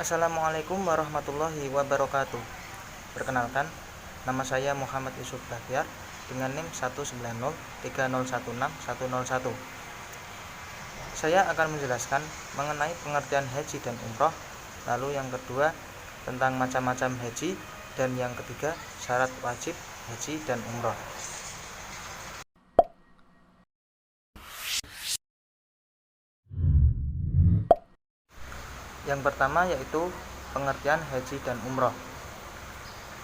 Assalamualaikum warahmatullahi wabarakatuh. Perkenalkan, nama saya Muhammad Yusuf Bahtiar dengan NIM 19030161101. Saya akan menjelaskan mengenai pengertian haji dan umroh, lalu yang kedua tentang macam-macam haji, dan yang ketiga syarat wajib haji dan umroh. Yang pertama yaitu pengertian haji dan umroh.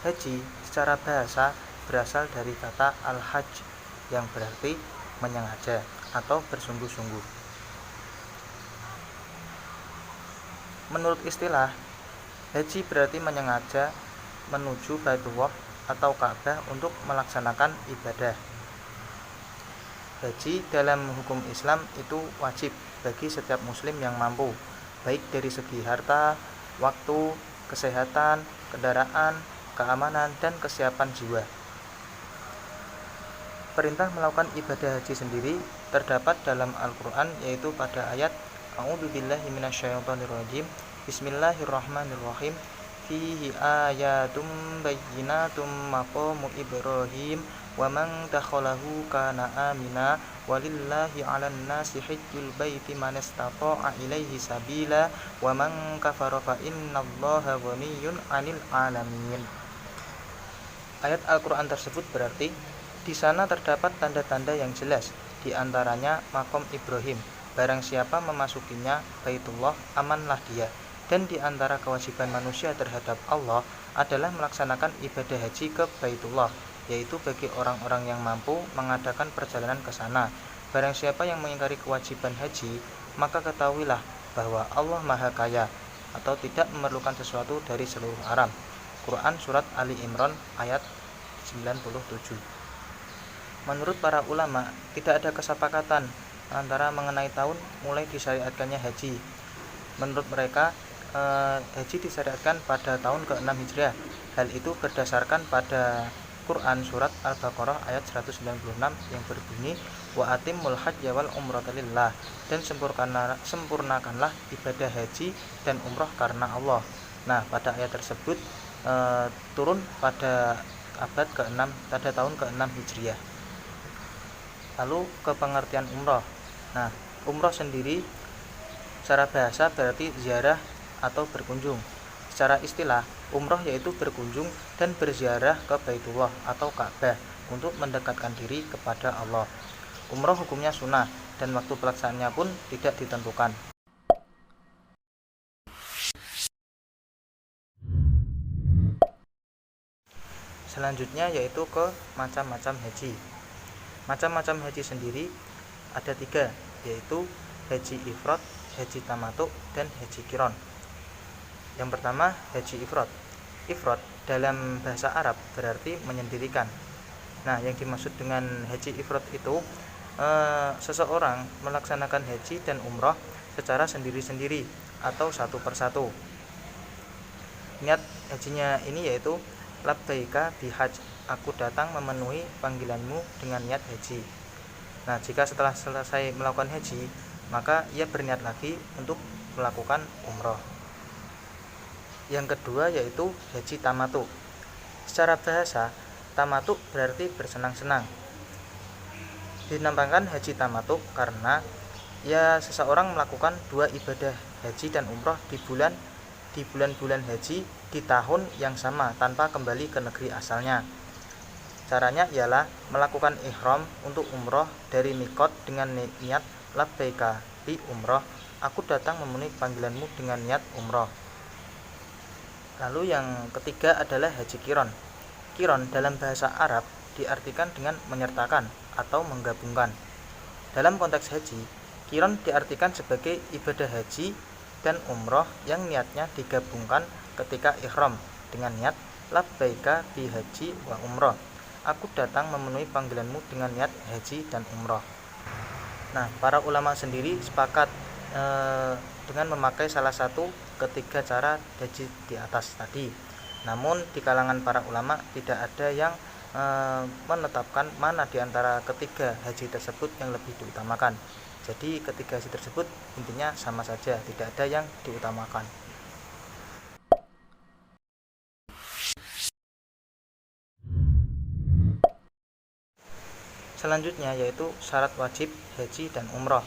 Haji secara bahasa berasal dari kata al-hajj yang berarti menyengaja atau bersungguh-sungguh. Menurut istilah, haji berarti menyengaja menuju Baitullah atau Ka'bah untuk melaksanakan ibadah. Haji dalam hukum Islam itu wajib bagi setiap muslim yang mampu, baik dari segi harta, waktu, kesehatan, kendaraan, keamanan, dan kesiapan jiwa. Perintah melakukan ibadah haji sendiri terdapat dalam Al-Quran, yaitu pada ayat A'udzubillahi minasyaitonirrajim, Bismillahirrahmanirrahim, Fihi ayatum bayyinatum maqamu Ibrahim wa man dakhalahu kana amina walillahi 'alan nasi hajjul baiti man istata'a ilaihi sabila wa man kafara fa innallaha ghaniyyun 'anil 'alamin. Ayat Al-Qur'an tersebut berarti di sana terdapat tanda-tanda yang jelas, di antaranya makom Ibrahim. Barang siapa memasukinya Baitullah, amanlah dia. Dan di antara kewajiban manusia terhadap Allah adalah melaksanakan ibadah haji ke Baitullah, yaitu bagi orang-orang yang mampu mengadakan perjalanan ke sana. Barang siapa yang mengingkari kewajiban haji, maka ketahuilah bahwa Allah Maha Kaya atau tidak memerlukan sesuatu dari seluruh alam. Quran Surat Ali Imran ayat 97. Menurut para ulama, tidak ada kesepakatan antara mengenai tahun mulai disyariatkannya haji. Menurut mereka, haji disyariatkan pada tahun ke-6 Hijriah. Hal itu berdasarkan pada Quran Surat Al-Baqarah ayat 196 yang berbunyi, Wa atimul hajja wal umrata lillah, dan sempurnakanlah ibadah haji dan umroh karena Allah. Nah, pada ayat tersebut turun pada abad ke-6, pada tahun ke-6 Hijriah. Lalu ke pengertian umroh. Nah, umroh sendiri secara bahasa berarti ziarah atau berkunjung. Secara istilah, umroh yaitu berkunjung dan berziarah ke Baitullah atau Ka'bah untuk mendekatkan diri kepada Allah. Umroh hukumnya sunnah dan waktu pelaksanaannya pun tidak ditentukan. Selanjutnya yaitu ke macam-macam haji. Macam-macam haji sendiri ada 3, yaitu haji ifrad, haji tamattu, dan haji qiron. Yang pertama, haji ifrad. Ifrad dalam bahasa Arab berarti menyendirikan. Nah, yang dimaksud dengan haji ifrad itu seseorang melaksanakan haji dan umroh secara sendiri-sendiri atau satu persatu. Niat hajinya ini yaitu labbaika bihaj, aku datang memenuhi panggilanmu dengan niat haji. Nah, jika setelah selesai melakukan haji, maka ia berniat lagi untuk melakukan umroh. Yang kedua yaitu haji tamattu. Secara bahasa, tamattu berarti bersenang-senang. Dinamakan haji tamattu karena seseorang melakukan 2 ibadah haji dan umroh di bulan-bulan haji di tahun yang sama tanpa kembali ke negeri asalnya. Caranya ialah melakukan ihram untuk umroh dari mikot dengan niat labbaika bi umroh, aku datang memenuhi panggilanmu dengan niat umroh. Lalu yang ketiga adalah haji qiron. Qiron dalam bahasa Arab diartikan dengan menyertakan atau menggabungkan. Dalam konteks haji, qiron diartikan sebagai ibadah haji dan umroh yang niatnya digabungkan ketika ihram dengan niat labbaika bi haji wa umroh, aku datang memenuhi panggilanmu dengan niat haji dan umroh. Nah, para ulama sendiri sepakat dengan memakai salah satu ketiga cara haji di atas tadi. Namun di kalangan para ulama tidak ada yang menetapkan mana di antara ketiga haji tersebut yang lebih diutamakan. Jadi ketiga haji tersebut intinya sama saja, tidak ada yang diutamakan. Selanjutnya yaitu syarat wajib haji dan umroh.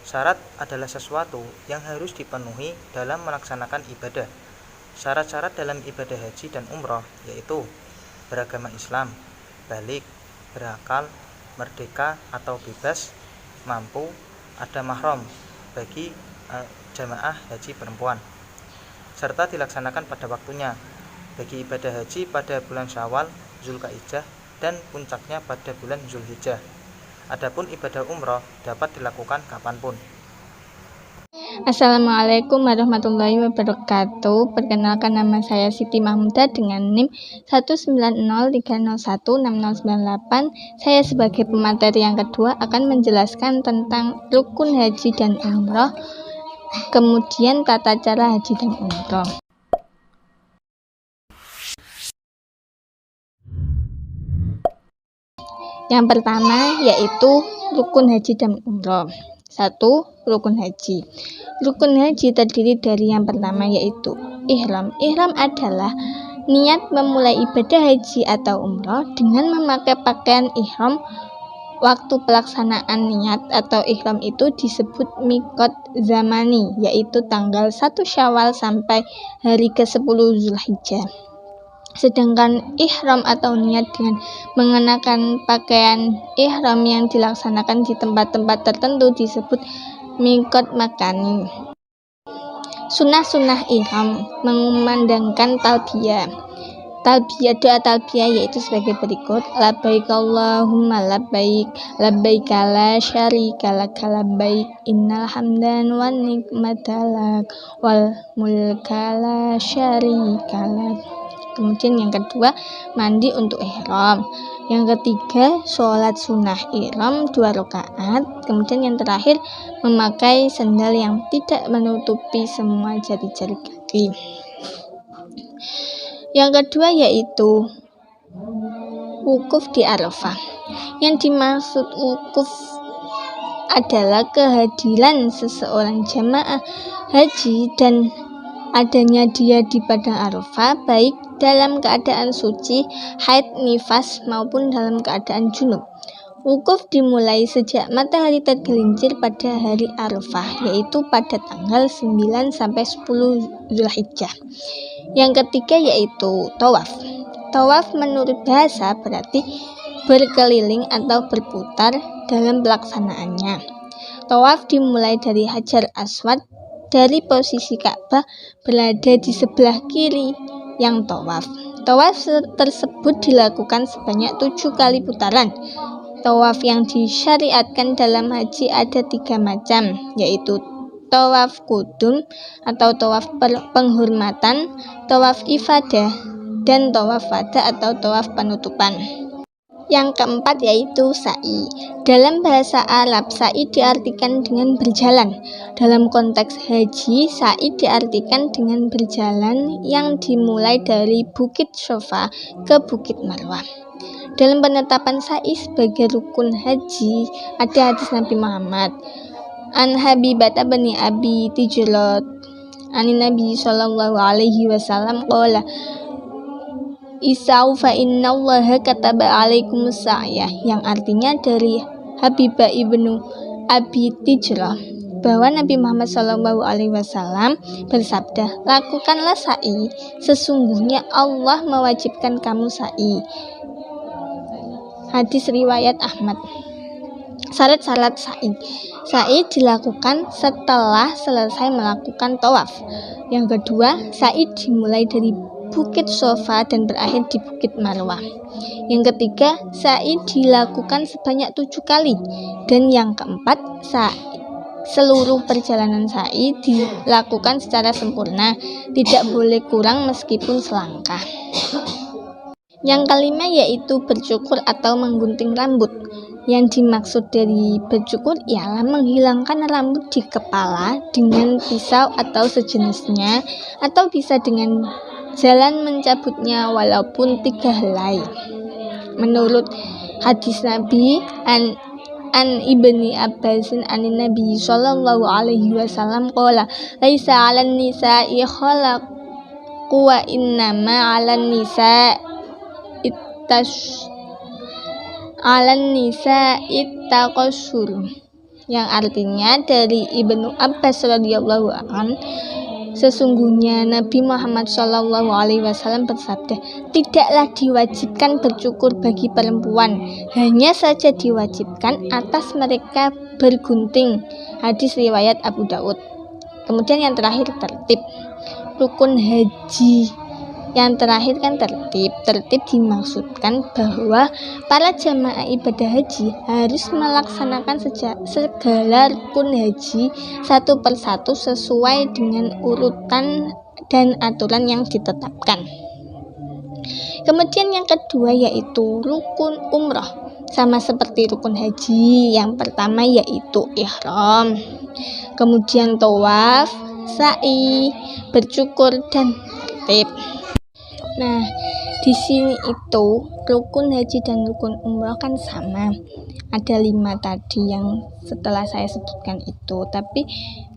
Syarat adalah sesuatu yang harus dipenuhi dalam melaksanakan ibadah. Syarat-syarat dalam ibadah haji dan umroh yaitu beragama Islam, balik, berakal, merdeka atau bebas, mampu, ada mahram bagi jamaah haji perempuan, serta dilaksanakan pada waktunya bagi ibadah haji pada bulan Syawal, Zulkaidah, dan puncaknya pada bulan Zulhijjah. Adapun ibadah umroh dapat dilakukan kapanpun. Assalamualaikum warahmatullahi wabarakatuh. Perkenalkan, nama saya Siti Mahmudah dengan NIM 190301698. Saya sebagai pemateri yang kedua akan menjelaskan tentang rukun haji dan umroh, kemudian tata cara haji dan umroh. Yang pertama yaitu rukun haji dan umroh. 1. Rukun haji. Rukun haji terdiri dari yang pertama yaitu ihram. Ihram adalah niat memulai ibadah haji atau umroh dengan memakai pakaian ihram. Waktu pelaksanaan niat atau ihram itu disebut miqat zamani, yaitu tanggal 1 Syawal sampai hari ke-10 Zulhijjah. Sedangkan ihram atau niat dengan mengenakan pakaian ihram yang dilaksanakan di tempat-tempat tertentu disebut miqat makani. Sunnah-sunnah ihram mengumandangkan talbiyah. Doa talbiyah yaitu sebagai berikut: labbaik Allahumma labbaik, labbaik la syarika lak labbaik, innal hamdan wan nikmata lak wal mulka la syarika lak. Kemudian yang kedua, mandi untuk ihram. Yang ketiga, sholat sunnah ihram 2 rakaat. Kemudian yang terakhir, memakai sandal yang tidak menutupi semua jari-jari kaki. Yang kedua yaitu wukuf di Arafah. Yang dimaksud wukuf adalah kehadiran seseorang jamaah haji dan adanya dia di padang Arafah, baik dalam keadaan suci, haid, nifas, maupun dalam keadaan junub. Wukuf dimulai sejak matahari tergelincir pada hari Arafah, yaitu pada tanggal 9 sampai 10 Zulhijjah. Yang ketiga yaitu tawaf. Tawaf menurut bahasa berarti berkeliling atau berputar dalam pelaksanaannya. Tawaf dimulai dari Hajar Aswad, dari posisi Ka'bah berada di sebelah kiri yang tawaf. Tawaf tersebut dilakukan sebanyak 7 kali putaran. Tawaf yang disyariatkan dalam haji ada 3 macam, yaitu tawaf kudum atau tawaf penghormatan, tawaf ifadah, dan tawaf wada atau tawaf penutupan. Yang keempat yaitu sa'i. Dalam bahasa Arab, sa'i diartikan dengan berjalan. Dalam konteks haji, sa'i diartikan dengan berjalan yang dimulai dari Bukit Sofa ke Bukit Marwah. Dalam penetapan sa'i sebagai rukun haji, ada hadis Nabi Muhammad. An Habibata bani Abi Tijlot anin Nabi sallallahu alaihi wasallam qala Isa'u fa innallaha kataba alaikumus sa'yah, yang artinya dari Habibah ibnu Abi Tijlah bahwa Nabi Muhammad SAW bersabda, lakukanlah sa'i, sesungguhnya Allah mewajibkan kamu sa'i. Hadis riwayat Ahmad. Syarat-syarat sa'i. Sa'i dilakukan setelah selesai melakukan tawaf. Yang kedua, sa'i dimulai dari Bukit Sofa dan berakhir di Bukit Marwah. Yang ketiga, sa'i dilakukan sebanyak 7 kali. Dan yang keempat, seluruh perjalanan sa'i dilakukan secara sempurna, tidak boleh kurang meskipun selangkah. Yang kelima yaitu bercukur atau menggunting rambut. Yang dimaksud dari bercukur ialah menghilangkan rambut di kepala dengan pisau atau sejenisnya, atau bisa dengan jalan mencabutnya walaupun 3 helai. Menurut hadis Nabi an Ibni Abbasin anin Nabi sallallahu alaihi wasallam qala laisa 'alan nisa'i khalaqu wa innama 'alan nisa'i 'alan nisa'i taqassur, yang artinya dari Ibnu Abbas radhiyallahu an, sesungguhnya Nabi Muhammad SAW bersabda, tidaklah diwajibkan bercukur bagi perempuan, hanya saja diwajibkan atas mereka bergunting. Hadis riwayat Abu Daud. Kemudian yang terakhir tertib. Rukun haji yang terakhir kan tertib. Tertib dimaksudkan bahwa para jamaah ibadah haji harus melaksanakan segala rukun haji satu persatu sesuai dengan urutan dan aturan yang ditetapkan. Kemudian yang kedua yaitu rukun umroh. Sama seperti rukun haji, yang pertama yaitu ihram, kemudian tawaf, sa'i, bercukur, dan tertib. Nah, di sini itu rukun haji dan rukun umroh kan sama. Ada 5 tadi yang setelah saya sebutkan itu. Tapi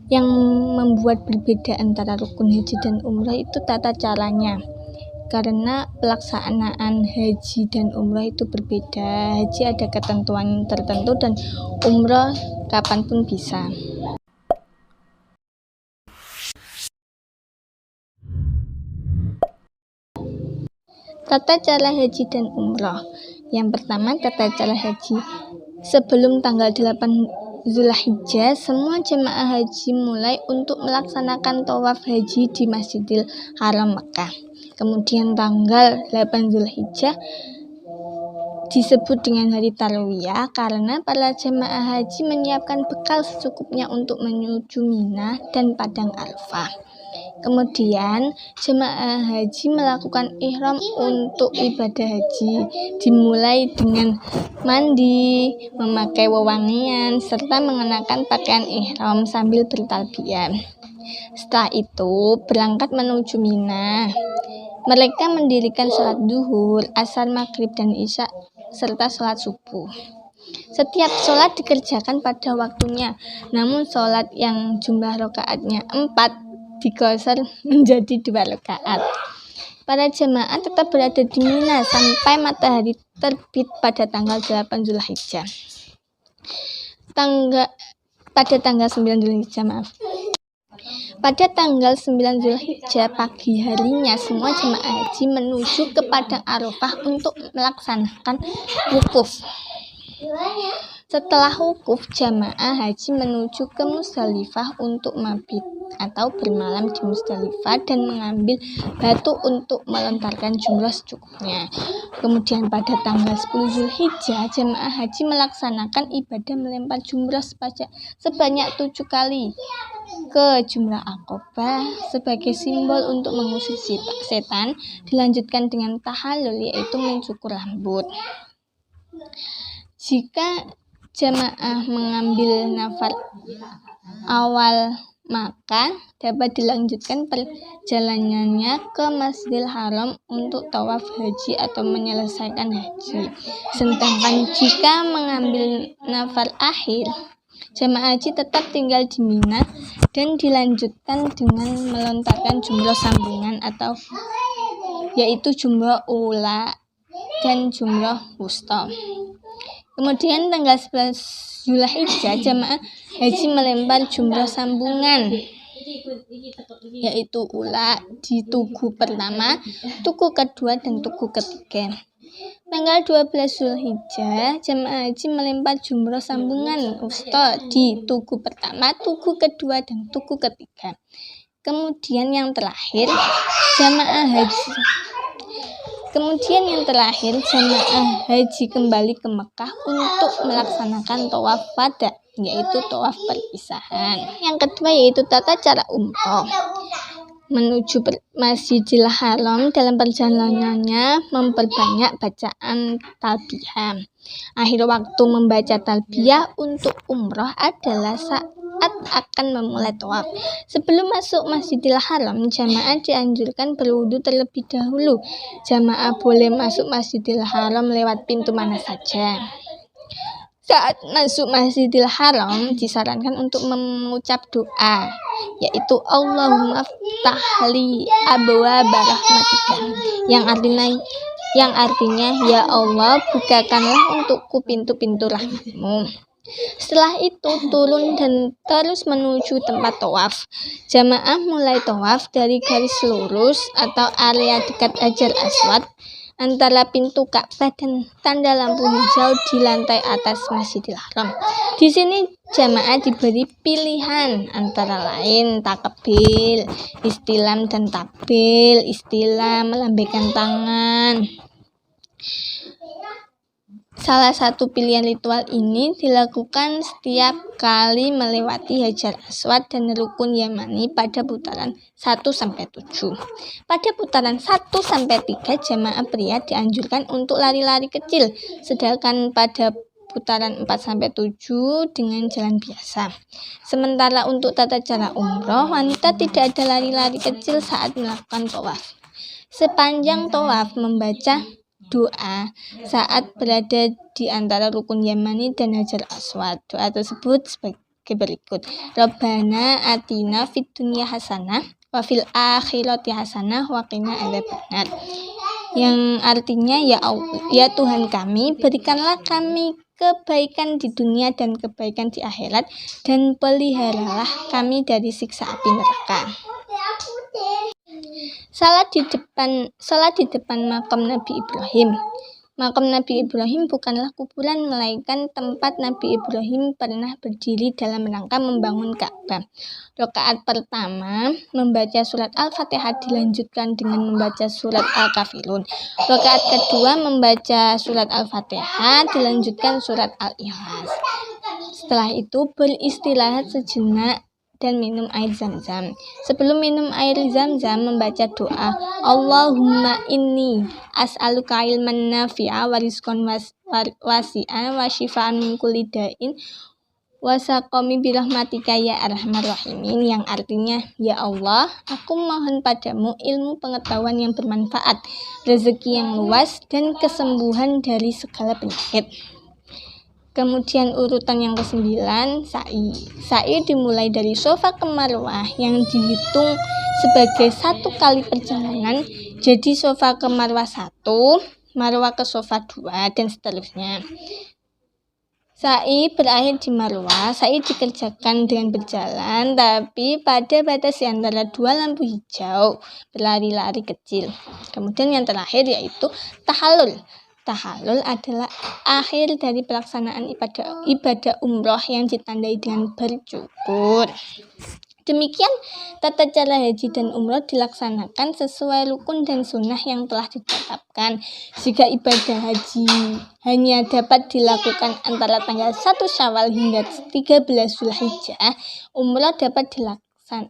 yang membuat berbeda antara rukun haji dan umroh itu tata caranya. Karena pelaksanaan haji dan umroh itu berbeda. Haji ada ketentuan tertentu dan umroh kapanpun bisa. Tata cara haji dan umroh. Yang pertama, tata cara haji. Sebelum tanggal 8 Zulhijjah, semua jemaah haji mulai untuk melaksanakan tawaf haji di Masjidil Haram Mekah. Kemudian tanggal 8 Zulhijjah disebut dengan hari Tarwiyah karena para jemaah haji menyiapkan bekal secukupnya untuk menuju Mina dan Padang Arafah. Kemudian jemaah haji melakukan ihram untuk ibadah haji, dimulai dengan mandi, memakai wewangian, serta mengenakan pakaian ihram sambil bertalbiyah. Setelah itu berangkat menuju Mina. Mereka mendirikan sholat duhur, asar, maghrib, dan isya, serta sholat subuh. Setiap sholat dikerjakan pada waktunya, namun sholat yang jumlah rakaatnya 4 digosor menjadi 2 rakaat. Para jemaah tetap berada di Mina sampai matahari terbit pada tanggal 8 Zulhijjah. Pada tanggal 9 Zulhijjah, Pada tanggal 9 Zulhijjah pagi harinya semua jemaah haji menuju ke Padang Arafah untuk melaksanakan wukuf. Setelah wukuf, jamaah haji menuju ke Musdalifah untuk mabit atau bermalam di Musdalifah dan mengambil batu untuk melontarkan jumrah secukupnya. Kemudian pada tanggal 10 Zulhijjah, jamaah haji melaksanakan ibadah melempar jumrah sebanyak 7 kali ke Jumrah Aqobah sebagai simbol untuk mengusir setan. Dilanjutkan dengan tahallul, yaitu mencukur rambut. Jika jamaah mengambil nafar awal, maka dapat dilanjutkan perjalanannya ke Masjidil Haram untuk tawaf haji atau menyelesaikan haji. Sedangkan jika mengambil nafar akhir, jamaah haji tetap tinggal di Mina dan dilanjutkan dengan melontarkan jumrah sambungan atau yaitu jumrah ula dan jumrah wusta. Kemudian tanggal 11 Zulhijjah jamaah haji melempar jumrah sambungan yaitu ula di tugu pertama, tugu kedua, dan tugu ketiga. Tanggal 12 Zulhijjah jamaah haji melempar jumrah sambungan wusta di tugu pertama, tugu kedua, dan tugu ketiga. Kemudian yang terakhir jamaah haji kembali ke Mekah untuk melaksanakan tawaf wada, yaitu tawaf perpisahan. Yang kedua yaitu tata cara umroh. Menuju Masjidil Haram, dalam perjalanannya memperbanyak bacaan talbiyah. Akhir waktu membaca talbiyah untuk umroh adalah saat akan memulai tawaf. Sebelum masuk Masjidil Haram, jamaah dianjurkan berwudu terlebih dahulu. Jamaah boleh masuk Masjidil Haram lewat pintu mana saja. Saat masuk Masjidil Haram disarankan untuk mengucap doa, yaitu Allahumma ftahli abwaaba rahmatika, yang artinya, "Ya Allah, bukakanlah untukku pintu-pintu rahmat-Mu." Setelah itu turun dan terus menuju tempat tawaf. Jamaah mulai tawaf dari garis lurus atau area dekat Hajar Aswad antara pintu Ka'bah dan tanda lampu hijau di lantai atas Masjidil Haram. Di sini jamaah diberi pilihan antara lain takbir, istilam dan takbir. Istilam melambaikan tangan. Salah satu pilihan ritual ini dilakukan setiap kali melewati Hajar Aswad dan Rukun Yamani pada putaran 1-7. Pada putaran 1-3 jamaah pria dianjurkan untuk lari-lari kecil, sedangkan pada putaran 4-7 dengan jalan biasa. Sementara untuk tata cara umroh, wanita tidak ada lari-lari kecil saat melakukan tawaf. Sepanjang tawaf membaca doa saat berada di antara Rukun Yamani dan Hajar Aswad. Doa tersebut sebagai berikut: Rabbana atina fid dunya hasanah wa fil akhirati hasanah wa qina adzabannar. Yang artinya, ya Tuhan kami, berikanlah kami kebaikan di dunia dan kebaikan di akhirat, dan peliharalah kami dari siksa api neraka. Salat di depan makam Nabi Ibrahim. Makam Nabi Ibrahim bukanlah kuburan, melainkan tempat Nabi Ibrahim pernah berdiri dalam rangka membangun Ka'bah. Rakaat pertama membaca surat Al-Fatihah dilanjutkan dengan membaca surat Al-Kafirun. Rakaat kedua membaca surat Al-Fatihah dilanjutkan surat Al-Ikhlas. Setelah itu beristirahat sejenak dan minum air zam-zam. Sebelum minum air zam-zam membaca doa, Allahumma inni as'aluka ilman nafi'a wa rizqan wasi'a wa shifaan min kulli da'in wa saqami birahmatika ya arhamar rahimin. Yang artinya, ya Allah, aku mohon padamu ilmu pengetahuan yang bermanfaat, rezeki yang luas, dan kesembuhan dari segala penyakit. Kemudian urutan yang ke-9, sa'i. Sa'i dimulai dari Safa ke Marwah yang dihitung sebagai 1 kali perjalanan. Jadi Safa ke Marwah 1, Marwah ke Safa 2, dan seterusnya. Sa'i berakhir di Marwah. Sa'i dikerjakan dengan berjalan, tapi pada batas di antara 2 lampu hijau, berlari-lari kecil. Kemudian yang terakhir yaitu tahallul. Tahallul adalah akhir dari pelaksanaan ibadah umroh yang ditandai dengan bercukur. Demikian tata cara haji dan umroh dilaksanakan sesuai rukun dan sunnah yang telah ditetapkan. Jika ibadah haji hanya dapat dilakukan antara tanggal 1 Syawal hingga 13 Zulhijjah, umroh dapat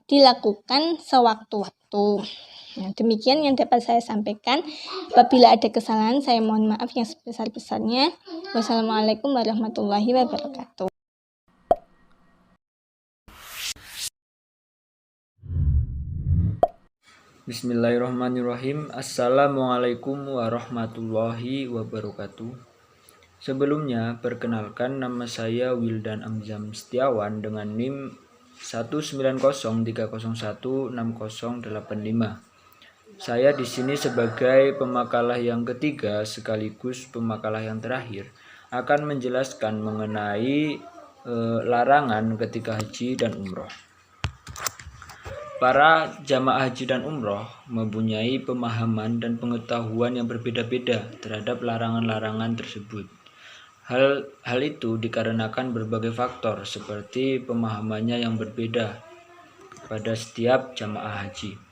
dilakukan sewaktu-waktu. Nah, demikian yang dapat saya sampaikan. Apabila ada kesalahan, saya mohon maaf yang sebesar-besarnya. Wassalamualaikum warahmatullahi wabarakatuh. Bismillahirrahmanirrahim. Assalamualaikum warahmatullahi wabarakatuh. Sebelumnya, perkenalkan, nama saya Wildan Amzam Setiawan dengan NIM 19030160085. Saya di sini sebagai pemakalah yang ketiga sekaligus pemakalah yang terakhir akan menjelaskan mengenai larangan ketika haji dan umroh. Para jamaah haji dan umroh mempunyai pemahaman dan pengetahuan yang berbeda-beda terhadap larangan-larangan tersebut. Hal itu dikarenakan berbagai faktor seperti pemahamannya yang berbeda pada setiap jamaah haji.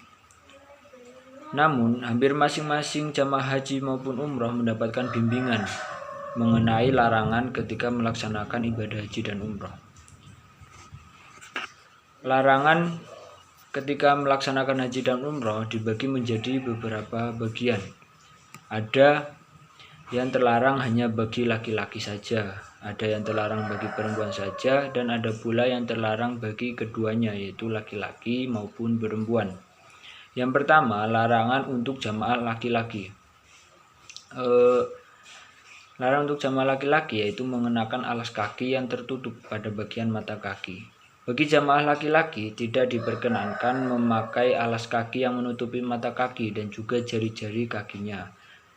Namun, hampir masing-masing jamaah haji maupun umroh mendapatkan bimbingan mengenai larangan ketika melaksanakan ibadah haji dan umroh. Larangan ketika melaksanakan haji dan umroh dibagi menjadi beberapa bagian. Ada yang terlarang hanya bagi laki-laki saja, ada yang terlarang bagi perempuan saja, dan ada pula yang terlarang bagi keduanya, yaitu laki-laki maupun perempuan. Yang pertama, larangan untuk jamaah laki-laki. Larangan untuk jamaah laki-laki yaitu mengenakan alas kaki yang tertutup pada bagian mata kaki. Bagi jamaah laki-laki tidak diperkenankan memakai alas kaki yang menutupi mata kaki dan juga jari-jari kakinya.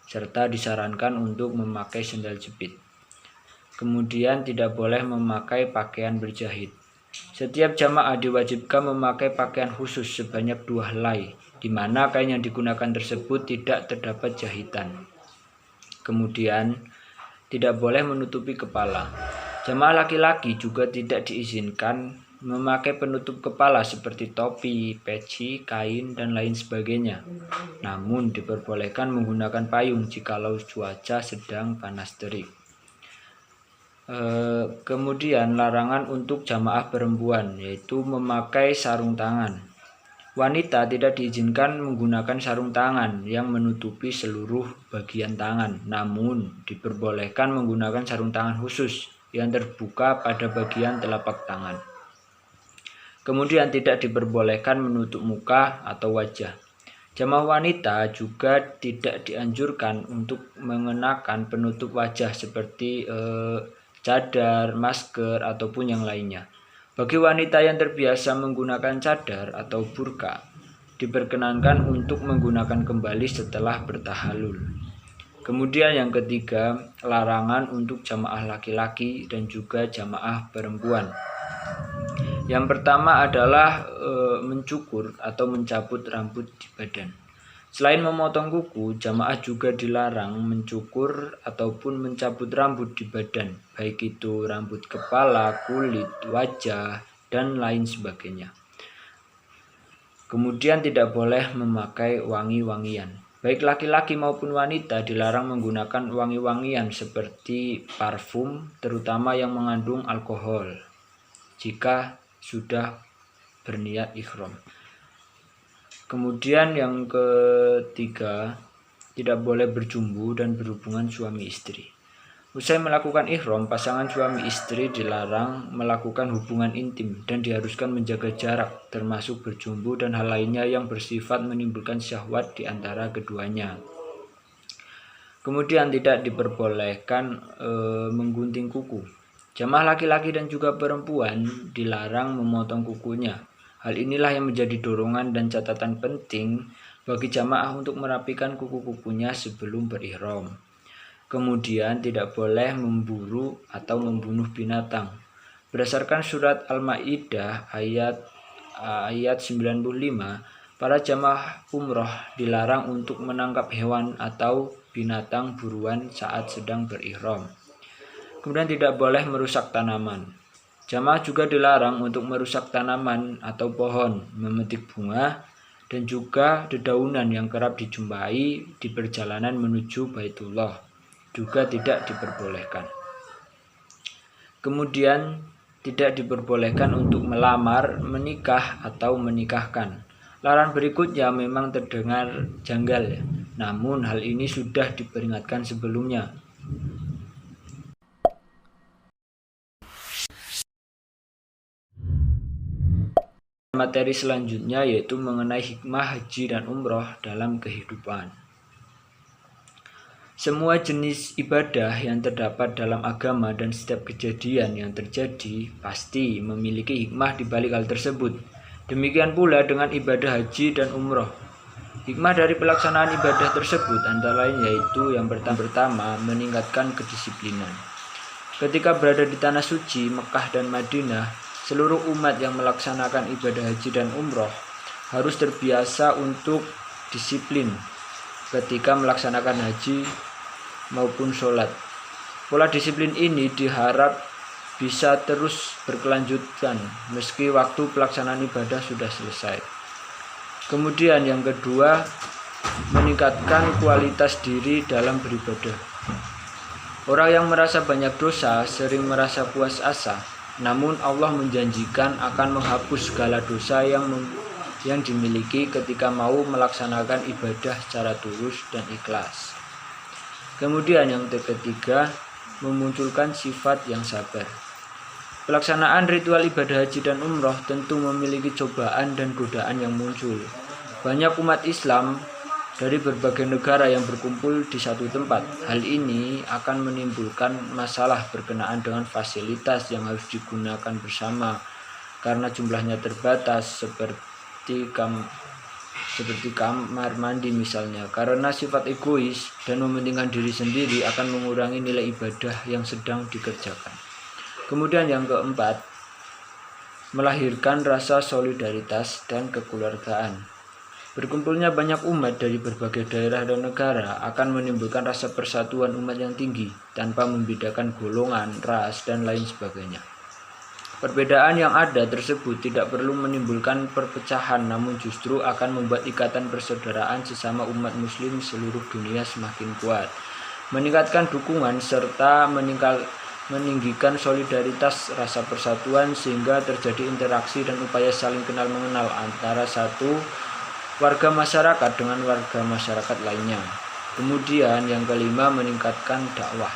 serta disarankan untuk memakai sendal jepit. Kemudian tidak boleh memakai pakaian berjahit. Setiap jamaah diwajibkan memakai pakaian khusus sebanyak 2 helai, di mana kain yang digunakan tersebut tidak terdapat jahitan. Kemudian tidak boleh menutupi kepala. Jamaah laki-laki juga tidak diizinkan memakai penutup kepala seperti topi, peci, kain, dan lain sebagainya. Namun diperbolehkan menggunakan payung jikalau cuaca sedang panas terik. Kemudian larangan untuk jamaah perempuan, yaitu memakai sarung tangan. Wanita tidak diizinkan menggunakan sarung tangan yang menutupi seluruh bagian tangan, namun diperbolehkan menggunakan sarung tangan khusus yang terbuka pada bagian telapak tangan. Kemudian tidak diperbolehkan menutup muka atau wajah. Jamaah wanita juga tidak dianjurkan untuk mengenakan penutup wajah seperti cadar, masker, ataupun yang lainnya. Bagi wanita yang terbiasa menggunakan cadar atau burka, diperkenankan untuk menggunakan kembali setelah bertahalul. Kemudian yang ketiga, larangan untuk jamaah laki-laki dan juga jamaah perempuan. Yang pertama adalah mencukur atau mencabut rambut di badan. Selain memotong kuku, jamaah juga dilarang mencukur ataupun mencabut rambut di badan, baik itu rambut kepala, kulit, wajah, dan lain sebagainya. Kemudian tidak boleh memakai wangi-wangian. Baik laki-laki maupun wanita dilarang menggunakan wangi-wangian seperti parfum, terutama yang mengandung alkohol, jika sudah berniat ihram. Kemudian yang ketiga, tidak boleh berjumbu dan berhubungan suami istri. Usai melakukan ihram, pasangan suami istri dilarang melakukan hubungan intim dan diharuskan menjaga jarak, termasuk berjumbu dan hal lainnya yang bersifat menimbulkan syahwat di antara keduanya. Kemudian tidak diperbolehkan menggunting kuku. Jamaah laki-laki dan juga perempuan dilarang memotong kukunya. Hal inilah yang menjadi dorongan dan catatan penting bagi jamaah untuk merapikan kuku-kukunya sebelum berihram. Kemudian tidak boleh memburu atau membunuh binatang. Berdasarkan surat Al-Maidah ayat 95, para jamaah umroh dilarang untuk menangkap hewan atau binatang buruan saat sedang berihram. Kemudian tidak boleh merusak tanaman. Jamaah juga dilarang untuk merusak tanaman atau pohon, memetik bunga, dan juga dedaunan yang kerap dijumpai di perjalanan menuju Baitullah. Juga tidak diperbolehkan. Kemudian tidak diperbolehkan untuk melamar, menikah, atau menikahkan. Larangan berikutnya memang terdengar janggal, namun hal ini sudah diperingatkan sebelumnya. Materi selanjutnya yaitu mengenai hikmah haji dan umroh dalam kehidupan. Semua jenis ibadah yang terdapat dalam agama dan setiap kejadian yang terjadi pasti memiliki hikmah di balik hal tersebut. Demikian pula dengan ibadah haji dan umroh. Hikmah dari pelaksanaan ibadah tersebut antara lain yaitu yang pertama meningkatkan kedisiplinan. Ketika berada di tanah suci Mekah dan Madinah, seluruh umat yang melaksanakan ibadah haji dan umroh harus terbiasa untuk disiplin ketika melaksanakan haji maupun sholat. Pola disiplin ini diharap bisa terus berkelanjutan meski waktu pelaksanaan ibadah sudah selesai. Kemudian yang kedua, meningkatkan kualitas diri dalam beribadah. Orang yang merasa banyak dosa sering merasa puas asa. Namun Allah menjanjikan akan menghapus segala dosa yang dimiliki ketika mau melaksanakan ibadah secara tulus dan ikhlas. Kemudian yang ketiga, memunculkan sifat yang sabar. Pelaksanaan ritual ibadah haji dan umroh tentu memiliki cobaan dan godaan yang muncul. Banyak umat Islam dari berbagai negara yang berkumpul di satu tempat. Hal ini akan menimbulkan masalah berkenaan dengan fasilitas yang harus digunakan bersama karena jumlahnya terbatas seperti seperti kamar mandi misalnya, karena sifat egois dan mementingkan diri sendiri akan mengurangi nilai ibadah yang sedang dikerjakan. Kemudian yang keempat, melahirkan rasa solidaritas dan kekeluargaan. Berkumpulnya banyak umat dari berbagai daerah dan negara akan menimbulkan rasa persatuan umat yang tinggi tanpa membedakan golongan, ras, dan lain sebagainya. Perbedaan yang ada tersebut tidak perlu menimbulkan perpecahan, namun justru akan membuat ikatan persaudaraan sesama umat muslim seluruh dunia semakin kuat, meningkatkan dukungan serta meninggikan solidaritas rasa persatuan sehingga terjadi interaksi dan upaya saling kenal mengenal antara satu warga masyarakat dengan warga masyarakat lainnya. Kemudian yang kelima, meningkatkan dakwah.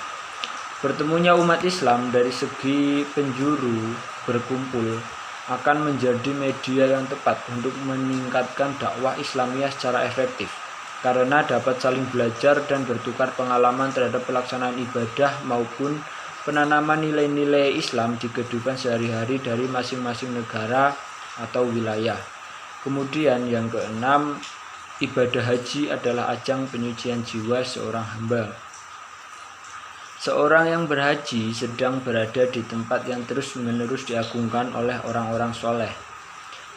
Bertemunya umat Islam dari segi penjuru berkumpul akan menjadi media yang tepat untuk meningkatkan dakwah Islamiyah secara efektif, karena dapat saling belajar dan bertukar pengalaman terhadap pelaksanaan ibadah maupun penanaman nilai-nilai Islam di kehidupan sehari-hari dari masing-masing negara atau wilayah. Kemudian yang keenam, ibadah haji adalah ajang penyucian jiwa seorang hamba. Seorang yang berhaji sedang berada di tempat yang terus-menerus diagungkan oleh orang-orang soleh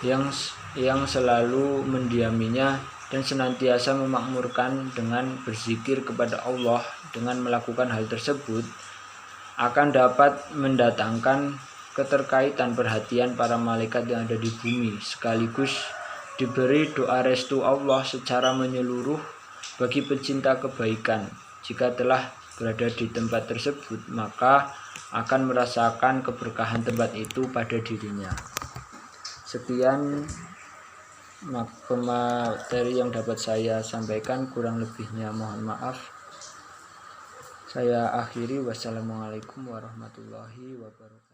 yang selalu mendiaminya dan senantiasa memakmurkan dengan berzikir kepada Allah. Dengan melakukan hal tersebut akan dapat mendatangkan keterkaitan perhatian para malaikat yang ada di bumi, sekaligus diberi doa restu Allah secara menyeluruh bagi pecinta kebaikan. Jika telah berada di tempat tersebut, maka akan merasakan keberkahan tempat itu pada dirinya. Sekian materi yang dapat saya sampaikan, kurang lebihnya mohon maaf. Saya akhiri, wassalamualaikum warahmatullahi wabarakatuh.